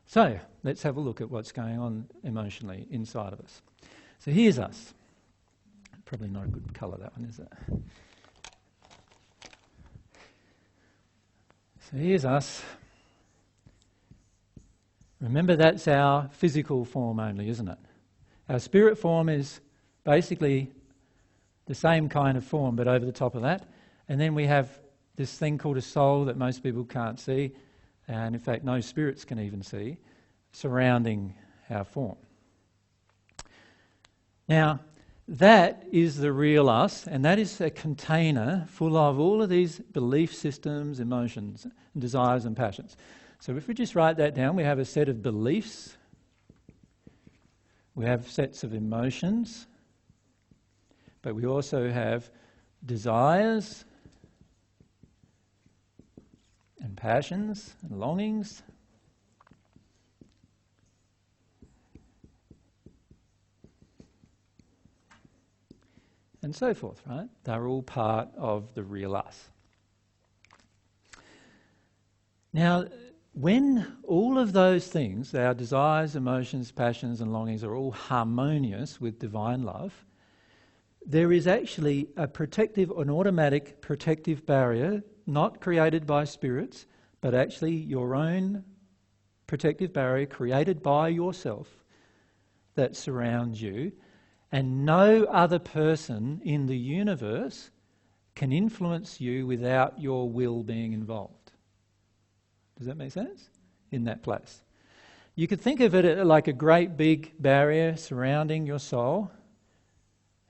So let's have a look at what's going on emotionally inside of us. So here's us. Probably not a good colour, that one, is it? So here's us. Remember, that's our physical form only, isn't it? Our spirit form is basically the same kind of form, but over the top of that. And then we have this thing called a soul that most people can't see, and in fact no spirits can even see, surrounding our form. Now, that is the real us, and that is a container full of all of these belief systems, emotions, desires and passions. So if we just write that down, we have a set of beliefs, we have sets of emotions, but we also have desires and passions and longings. And so forth, right? They're all part of the real us. Now, when all of those things, our desires, emotions, passions and longings are all harmonious with divine love, there is actually an automatic protective barrier, not created by spirits, but actually your own protective barrier created by yourself that surrounds you, and no other person in the universe can influence you without your will being involved. Does that make sense? In that place. You could think of it like a great big barrier surrounding your soul,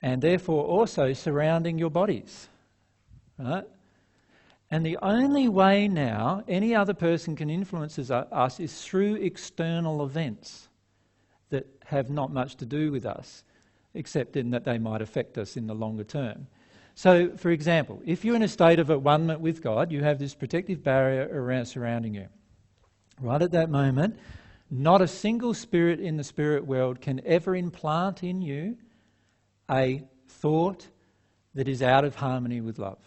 and therefore also surrounding your bodies, right? And the only way now any other person can influence us is through external events that have not much to do with us, except in that they might affect us in the longer term. So, for example, if you're in a state of at-one-ment with God, you have this protective barrier surrounding you. Right at that moment, not a single spirit in the spirit world can ever implant in you a thought that is out of harmony with love.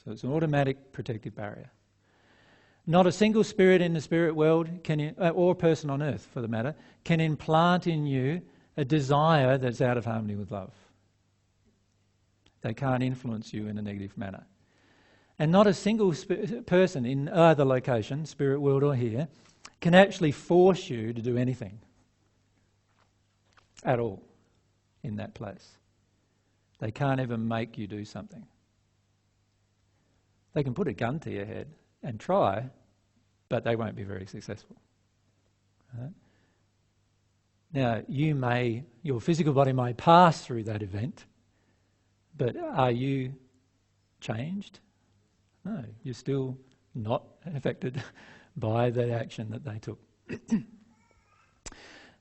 So it's an automatic protective barrier. Not a single spirit in the spirit world, or person on earth for the matter, can implant in you a desire that's out of harmony with love. They can't influence you in a negative manner. And not a single person in either location, spirit world or here, can actually force you to do anything at all in that place. They can't ever make you do something. They can put a gun to your head and try, but they won't be very successful. Right? Now, your physical body may pass through that event, but are you changed? No, you're still not affected by the action that they took.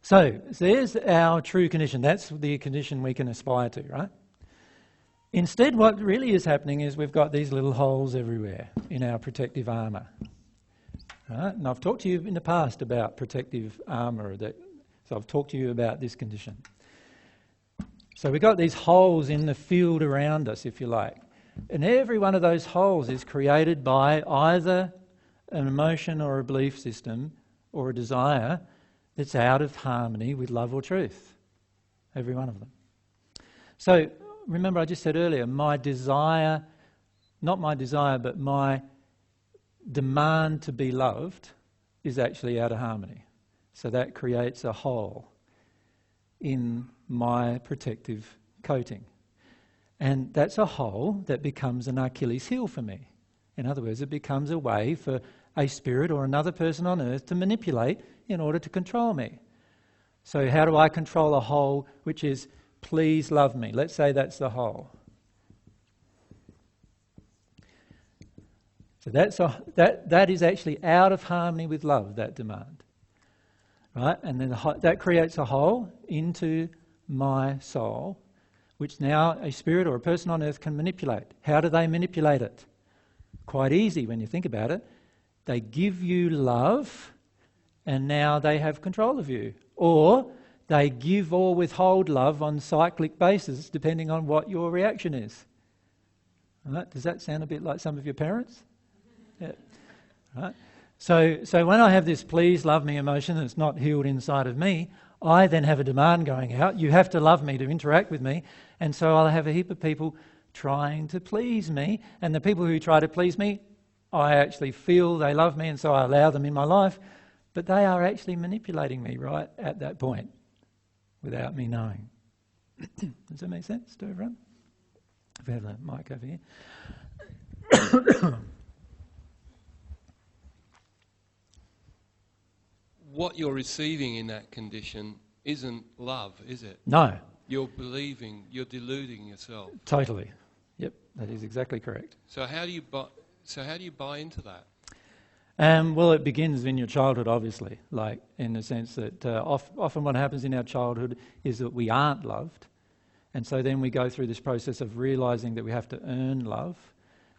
So there's our true condition. That's the condition we can aspire to, right? Instead, what really is happening is we've got these little holes everywhere in our protective armour. Right? And I've talked to you in the past about protective armour, so I've talked to you about this condition. So we've got these holes in the field around us, if you like. And every one of those holes is created by either an emotion or a belief system or a desire that's out of harmony with love or truth. Every one of them. So remember I just said earlier, my desire, not my desire, but my demand to be loved is actually out of harmony. So that creates a hole in my protective coating. And that's a hole that becomes an Achilles heel for me. In other words, it becomes a way for a spirit or another person on earth to manipulate in order to control me. So how do I control a hole which is, please love me? Let's say that's the hole. So that is actually out of harmony with love, that demand. Right? And then that creates a hole into my soul, which now a spirit or a person on earth can manipulate. How do they manipulate it? Quite easy when you think about it. They give you love and now they have control of you. Or they give or withhold love on cyclic basis depending on what your reaction is. Right? Does that sound a bit like some of your parents? Yeah. Right? So when I have this please love me emotion that's not healed inside of me, I then have a demand going out. You have to love me to interact with me. And so I'll have a heap of people trying to please me. And the people who try to please me, I actually feel they love me, and so I allow them in my life. But they are actually manipulating me right at that point without me knowing. Does that make sense to everyone? If we have the mic over here. What you're receiving in that condition isn't love, is it? No. You're believing, you're deluding yourself. Totally. Yep, that is exactly correct. So how do you buy into that? Well, it begins in your childhood, obviously, like in the sense that often what happens in our childhood is that we aren't loved. And so then we go through this process of realising that we have to earn love.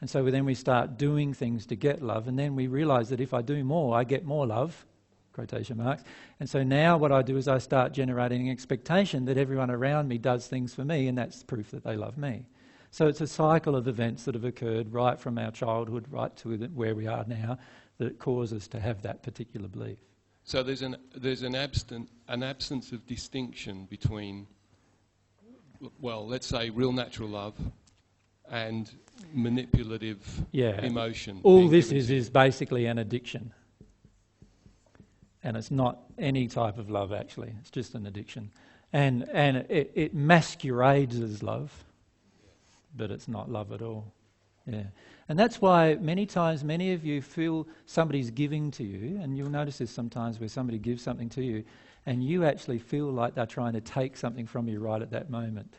And so then we start doing things to get love. And then we realise that if I do more, I get more love, quotation marks. And so now what I do is I start generating an expectation that everyone around me does things for me, and that's proof that they love me. So it's a cycle of events that have occurred right from our childhood right to where we are now that cause us to have that particular belief. So there's an absence of distinction between, well, let's say real natural love and manipulative emotion. All this is basically an addiction. And it's not any type of love, actually. It's just an addiction. And it masquerades as love, but it's not love at all. Yeah. And that's why many times many of you feel somebody's giving to you, and you'll notice this sometimes where somebody gives something to you, and you actually feel like they're trying to take something from you right at that moment.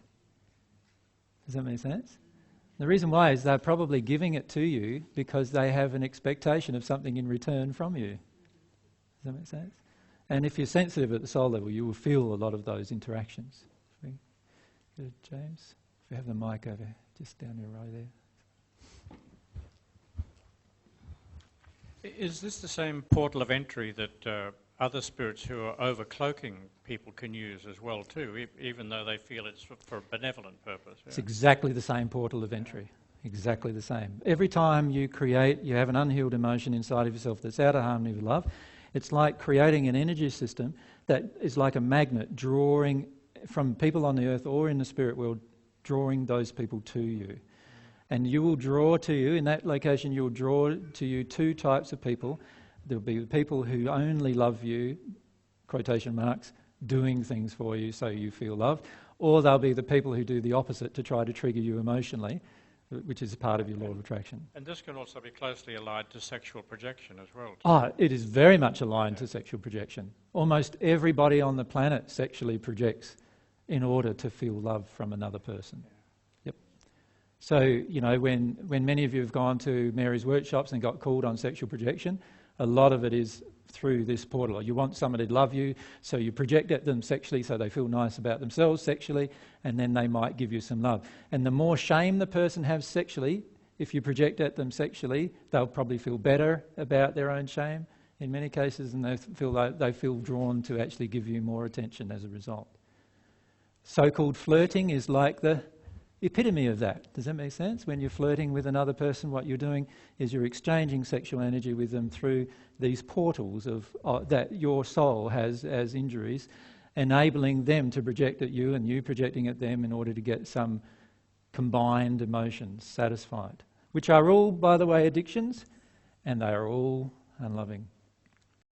Does that make sense? The reason why is they're probably giving it to you because they have an expectation of something in return from you. Does that make sense? And if you're sensitive at the soul level, you will feel a lot of those interactions. Good, James. If we have the mic over just down your row there. Is this the same portal of entry that other spirits who are overcloaking people can use as well too, even though they feel it's for a benevolent purpose? Yeah? It's exactly the same portal of entry. Exactly the same. Every time you have an unhealed emotion inside of yourself that's out of harmony with love. It's like creating an energy system that is like a magnet drawing from people on the earth or in the spirit world, drawing those people to you. And you will draw to you, in that location you will draw to you two types of people. There will be people who only love you, quotation marks, doing things for you so you feel loved, or there'll be the people who do the opposite to try to trigger you emotionally, which is part of your law of attraction. And this can also be closely allied to sexual projection as well. It is very much aligned to sexual projection. Almost everybody on the planet sexually projects in order to feel love from another person. Yep. So, you know, when many of you have gone to Mary's workshops and got called on sexual projection, a lot of it is through this portal. You want somebody to love you, so you project at them sexually so they feel nice about themselves sexually, and then they might give you some love. And the more shame the person has sexually, if you project at them sexually, they'll probably feel better about their own shame in many cases, and they feel drawn to actually give you more attention as a result. So-called flirting is like the epitome of that. Does that make sense? When you're flirting with another person, what you're doing is you're exchanging sexual energy with them through these portals of that your soul has as injuries, enabling them to project at you and you projecting at them in order to get some combined emotions satisfied, which are all, by the way, addictions, and they are all unloving.